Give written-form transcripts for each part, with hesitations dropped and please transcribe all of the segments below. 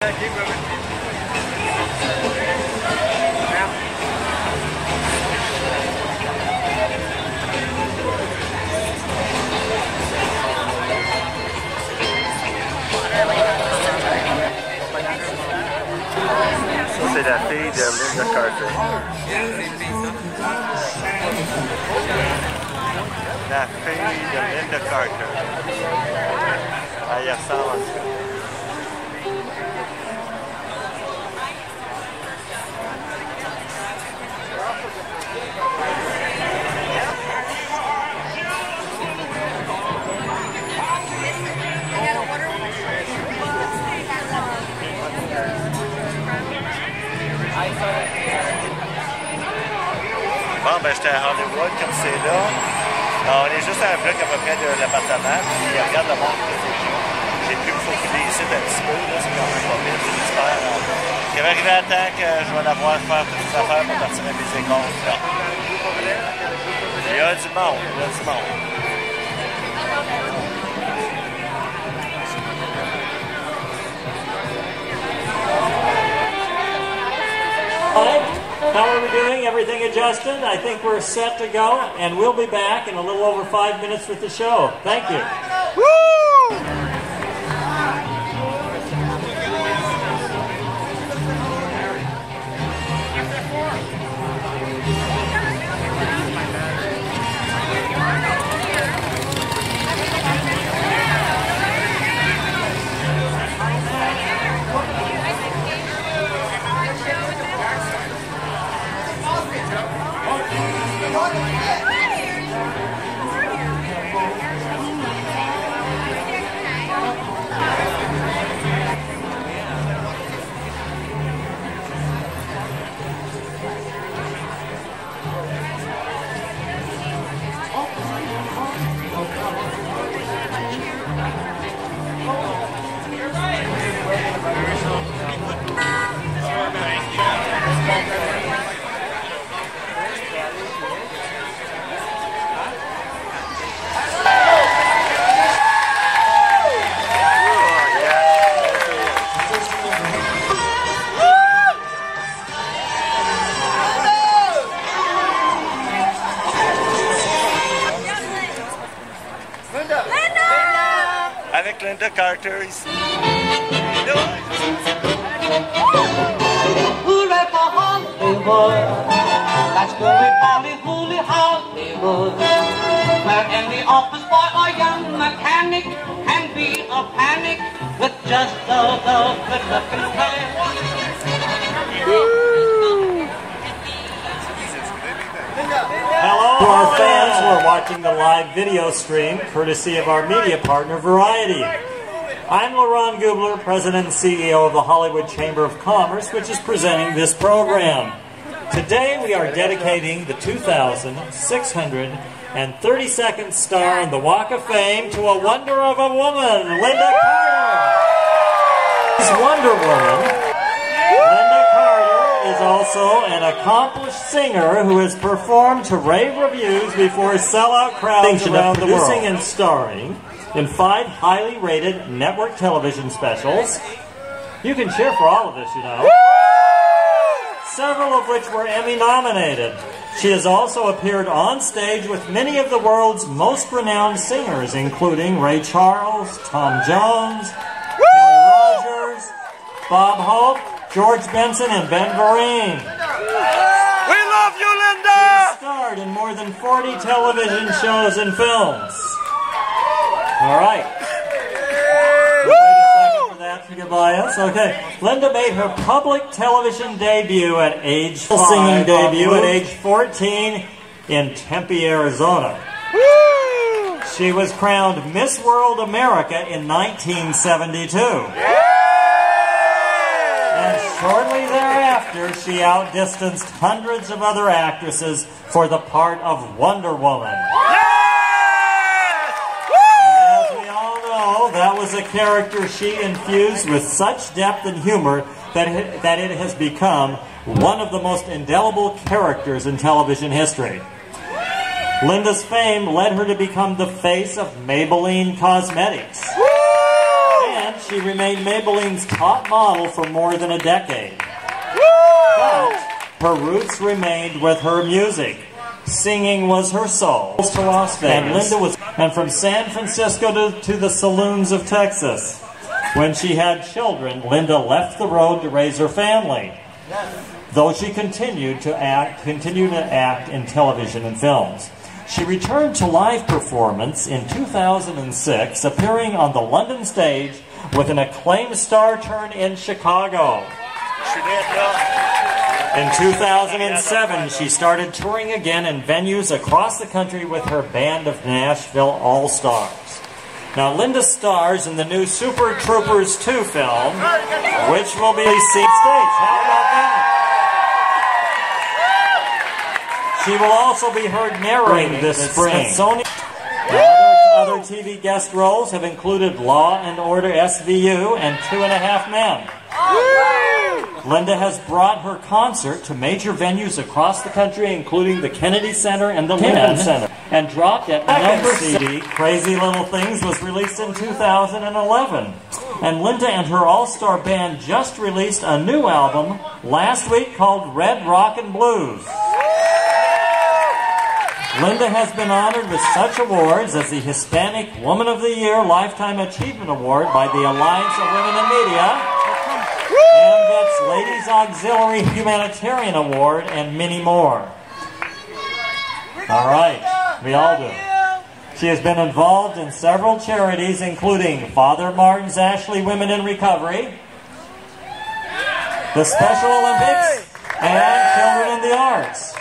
C'est la fille de Linda Carter. La fille de Linda Carter. Elle ressemble en tout cas. Bon, ben j'étais à Hollywood, comme c'est là. On est juste à un bloc à peu près de l'appartement, puis regarde le monde que j'ai pu me faufiler ici un petit peu, là, c'est quand même pas pire, j'espère. Je vais arriver à temps que je vais l'avoir faire toutes les affaires pour partir à mes écoles. Il y a du monde, il y a du monde. How are we doing? Everything adjusted? I think we're set to go, and we'll be back in a little over 5 minutes with the show. Thank you. Woo! Avec Linda Carter ici. Hooray for Hollywood! That's Hooray, Holly, Hollywood. Where any office boy or young mechanic can be a panic with just the good looking plan. Hello to our fans who are watching the live video stream, courtesy of our media partner, Variety. I'm Laurent Gubler, President and CEO of the Hollywood Chamber of Commerce, which is presenting this program. Today we are dedicating the 2,632nd star on the Walk of Fame to a wonder of a woman, Linda Carter. This Wonder Woman, Linda Carter, is also an accomplished singer who has performed to rave reviews before sellout crowds around the world. Producing and starring in 5 highly rated network television specials. You can cheer for all of this, you know. Several of which were Emmy nominated. She has also appeared on stage with many of the world's most renowned singers, including Ray Charles, Tom Jones, Kenny Rogers, Bob Hope, George Benson, and Ben Vereen. We love you, Linda! She starred in more than 40 television shows and films. All right. Wait a second for that to get by us. Okay. Linda made her public television debut at age 5, singing debut at age 14 in Tempe, Arizona. Woo! She was crowned Miss World America in 1972. And shortly thereafter, she outdistanced hundreds of other actresses for the part of Wonder Woman. That was a character she infused with such depth and humor that it has become one of the most indelible characters in television history. Linda's fame led her to become the face of Maybelline Cosmetics. And she remained Maybelline's top model for more than a decade. But her roots remained with her music. Singing was her soul. To Las Vegas. And from San Francisco to the saloons of Texas. When she had children, Linda left the road to raise her family. Though she continued to act in television and films. She returned to live performance in 2006, appearing on the London stage with an acclaimed star turn in Chicago. In 2007, she started touring again in venues across the country with her band of Nashville All-Stars. Now, Linda stars in the new Super Troopers 2 film, which will be seen stage. How about that? She will also be heard narrating this spring. Other TV guest roles have included Law and Order SVU and 2.5 Men. Linda has brought her concert to major venues across the country, including the Kennedy Center and the Lincoln Center. And dropped at number CD, Crazy Little Things was released in 2011. And Linda and her all-star band just released a new album last week called Red Rockin' Blues. Linda has been honored with such awards as the Hispanic Woman of the Year Lifetime Achievement Award by the Alliance of Women in Media, and that's Ladies Auxiliary Humanitarian Award, and many more. All right, we all do. She has been involved in several charities, including Father Martin's Ashley Women in Recovery, the Special Olympics, and Children in the Arts.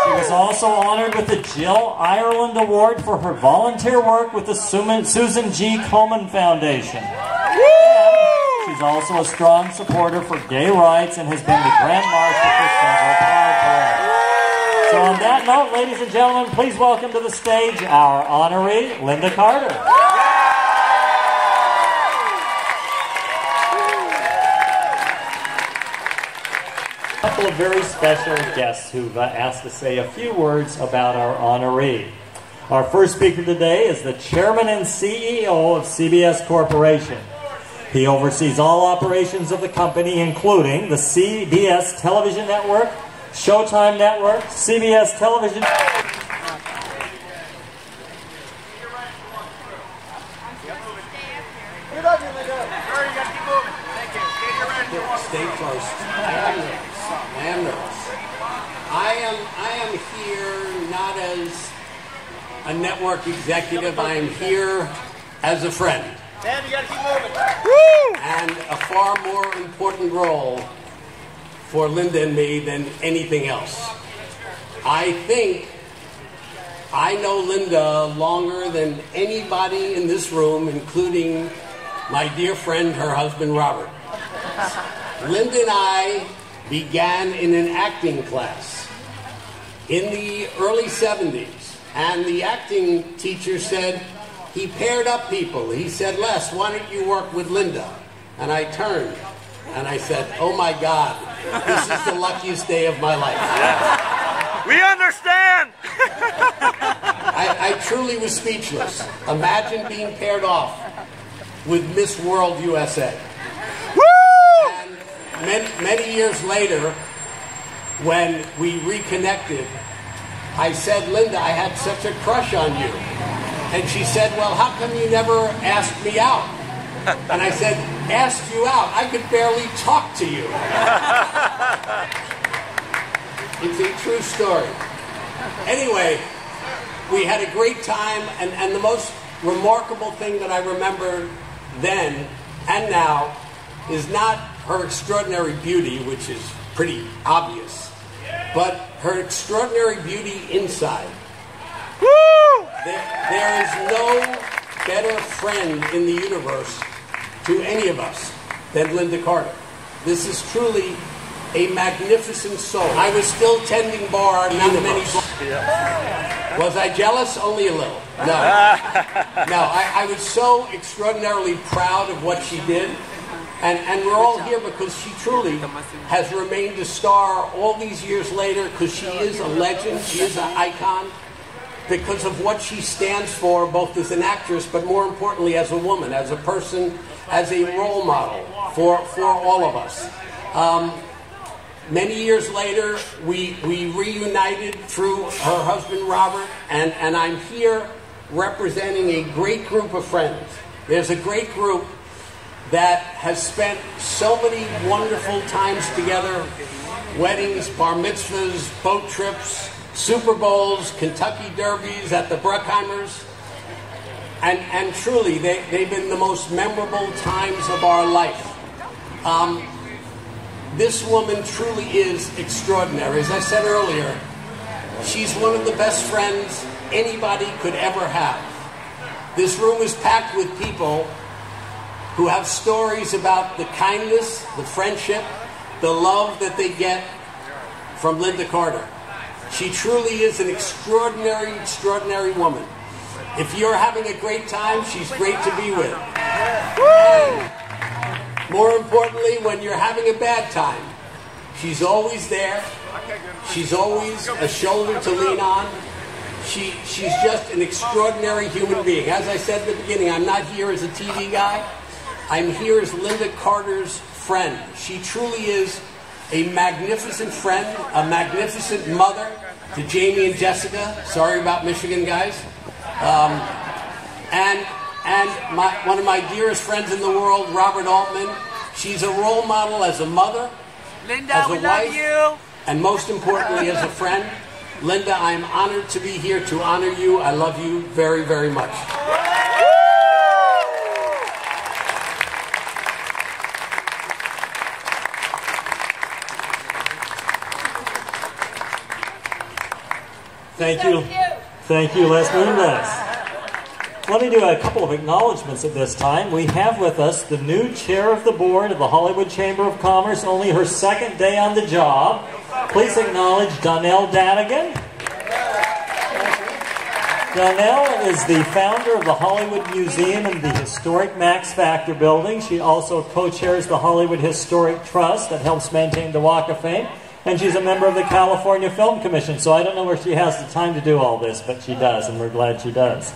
She was also honored with the Jill Ireland Award for her volunteer work with the Susan G. Komen Foundation. And she's also a strong supporter for gay rights and has been the Grand Marshal for several Pride parades. So on that note, ladies and gentlemen, please welcome to the stage our honoree, Linda Carter. A couple of very special guests who've asked to say a few words about our honoree. Our first speaker today is the Chairman and CEO of CBS Corporation. He oversees all operations of the company, including the CBS Television Network, Showtime Network, CBS Television. Stay close. I am nervous. I am here not as a network executive. I am here as a friend. Dan, you gotta keep moving. And a far more important role for Linda and me than anything else. I think I know Linda longer than anybody in this room, including my dear friend, her husband, Robert. Linda and I began in an acting class in the early 70s, and the acting teacher said he paired up people. He said, Les, why don't you work with Linda? And I turned and I said, oh my God, this is the luckiest day of my life. Yeah. We understand! I truly was speechless. Imagine being paired off with Miss World USA. Many years later, when we reconnected, I said, Linda, I had such a crush on you. And she said, well, how come you never asked me out? And I said, asked you out? I could barely talk to you. It's a true story. Anyway, we had a great time, and the most remarkable thing that I remember then and now is not her extraordinary beauty, which is pretty obvious, but her extraordinary beauty inside. Woo! There is no better friend in the universe to any of us than Linda Carter. This is truly a magnificent soul. I was still tending bar, not many. Was I jealous? Only a little. No. No, I was so extraordinarily proud of what she did. And we're all here because she truly has remained a star all these years later, because she is a legend, she is an icon, because of what she stands for, both as an actress, but more importantly as a woman, as a person, as a role model for all of us. Many years later, we reunited through her husband, Robert, and I'm here representing a great group of friends. There's a great group that has spent so many wonderful times together, weddings, bar mitzvahs, boat trips, Super Bowls, Kentucky Derbies at the Bruckheimers, and truly, they've been the most memorable times of our life. This woman truly is extraordinary. As I said earlier, she's one of the best friends anybody could ever have. This room is packed with people who have stories about the kindness, the friendship, the love that they get from Linda Carter. She truly is an extraordinary, extraordinary woman. If you're having a great time, she's great to be with. And more importantly, when you're having a bad time, she's always there. She's always a shoulder to lean on. She's just an extraordinary human being. As I said at the beginning, I'm not here as a TV guy. I'm here as Linda Carter's friend. She truly is a magnificent friend, a magnificent mother to Jamie and Jessica. Sorry about Michigan, guys. And one of my dearest friends in the world, Robert Altman. She's a role model as a mother, Linda, as a we wife, love you. and most importantly, as a friend. Linda, I'm honored to be here to honor you. I love you very, very much. Thank you. Thank you, Les Mendes. Let me do a couple of acknowledgments at this time. We have with us the new chair of the board of the Hollywood Chamber of Commerce, only her second day on the job. Please acknowledge Donnell Danigan. Donnell is the founder of the Hollywood Museum and the historic Max Factor building. She also co-chairs the Hollywood Historic Trust that helps maintain the Walk of Fame. And she's a member of the California Film Commission, so I don't know where she has the time to do all this, but she does, and we're glad she does.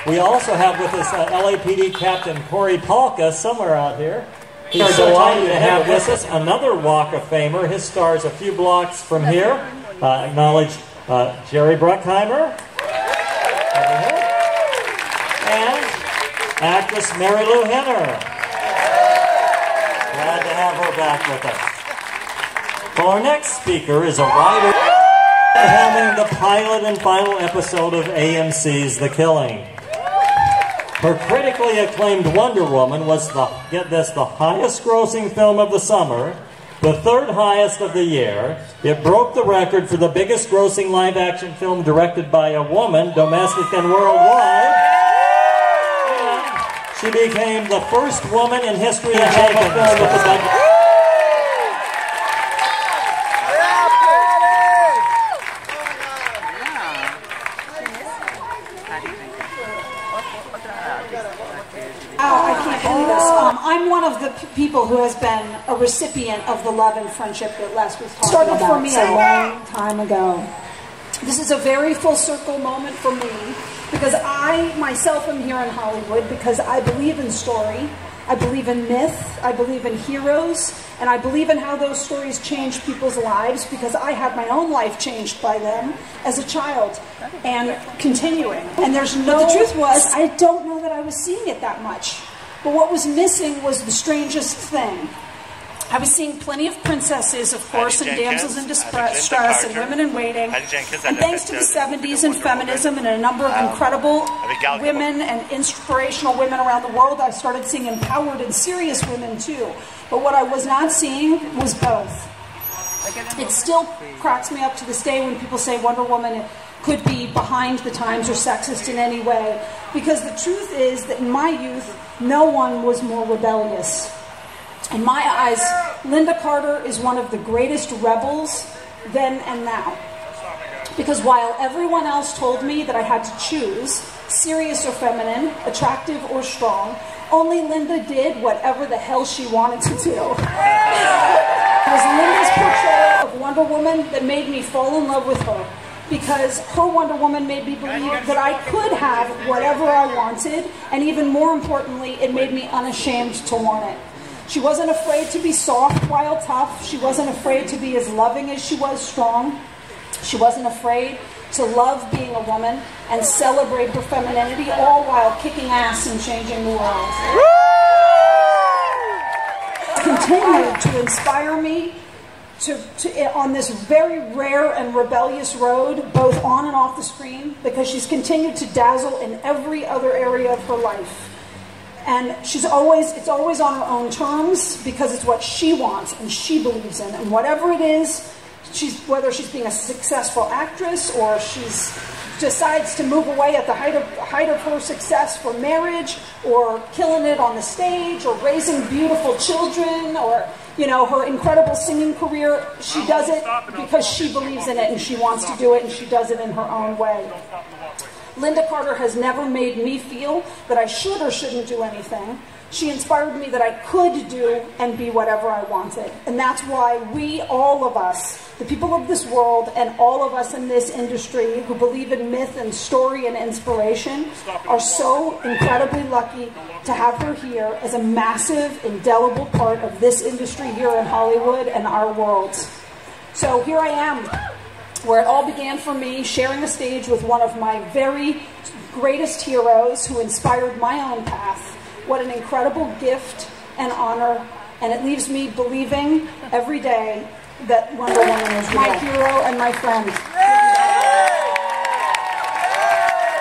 We also have with us LAPD Captain Corey Polka, somewhere out here. We are delighted to have with us another Walk of Famer. His star is a few blocks from here. Acknowledge Jerry Bruckheimer. Over here. And actress Mary Lou Henner. Glad to have her back with us. Well, our next speaker is a writer filming the pilot and final episode of AMC's The Killing. Her critically acclaimed Wonder Woman was get this, the highest grossing film of the summer, the third highest of the year. It broke the record for the biggest grossing live action film directed by a woman, domestic and worldwide. And she became the first woman in history to have a film with a budget. I'm one of the people who has been a recipient of the love and friendship that Les was talking about. Started for me a long time ago. This is a very full circle moment for me because I myself am here in Hollywood because I believe in story, I believe in myth, I believe in heroes, and I believe in how those stories change people's lives because I had my own life changed by them as a child and continuing. And there's no... But the truth was, I don't know that I was seeing it that much. But what was missing was the strangest thing. I was seeing plenty of princesses, of course, and damsels in distress, and women in waiting. And thanks to the 70s and feminism and a number of incredible women and inspirational women around the world, I started seeing empowered and serious women too. But what I was not seeing was both. It still cracks me up to this day when people say Wonder Woman could be behind the times or sexist in any way. Because the truth is that in my youth, no one was more rebellious. In my eyes, Linda Carter is one of the greatest rebels then and now. Because while everyone else told me that I had to choose, serious or feminine, attractive or strong, only Linda did whatever the hell she wanted to do. It was Linda's portrayal of Wonder Woman that made me fall in love with her. because her Wonder Woman made me believe that I could have whatever I wanted, and even more importantly, it made me unashamed to want it. She wasn't afraid to be soft while tough. She wasn't afraid to be as loving as she was strong. She wasn't afraid to love being a woman and celebrate her femininity, all while kicking ass and changing the world. Continued to inspire me on this very rare and rebellious road, both on and off the screen, because she's continued to dazzle in every other area of her life. And it's always on her own terms, because it's what she wants and she believes in. And whatever it is, whether she's being a successful actress or she's decides to move away at the height of her success for marriage, or killing it on the stage, or raising beautiful children, or her incredible singing career, she does it because she believes in it and she wants to do it, and she does it in her own way. Linda Carter has never made me feel that I should or shouldn't do anything. She inspired me that I could do and be whatever I wanted. And that's why we, all of us, the people of this world, and all of us in this industry who believe in myth and story and inspiration, are so incredibly lucky to have her here as a massive, indelible part of this industry here in Hollywood and our world. So here I am, where it all began for me, sharing a stage with one of my very greatest heroes who inspired my own path. What an incredible gift and honor, and it leaves me believing every day that Wonder Woman is my hero and my friend.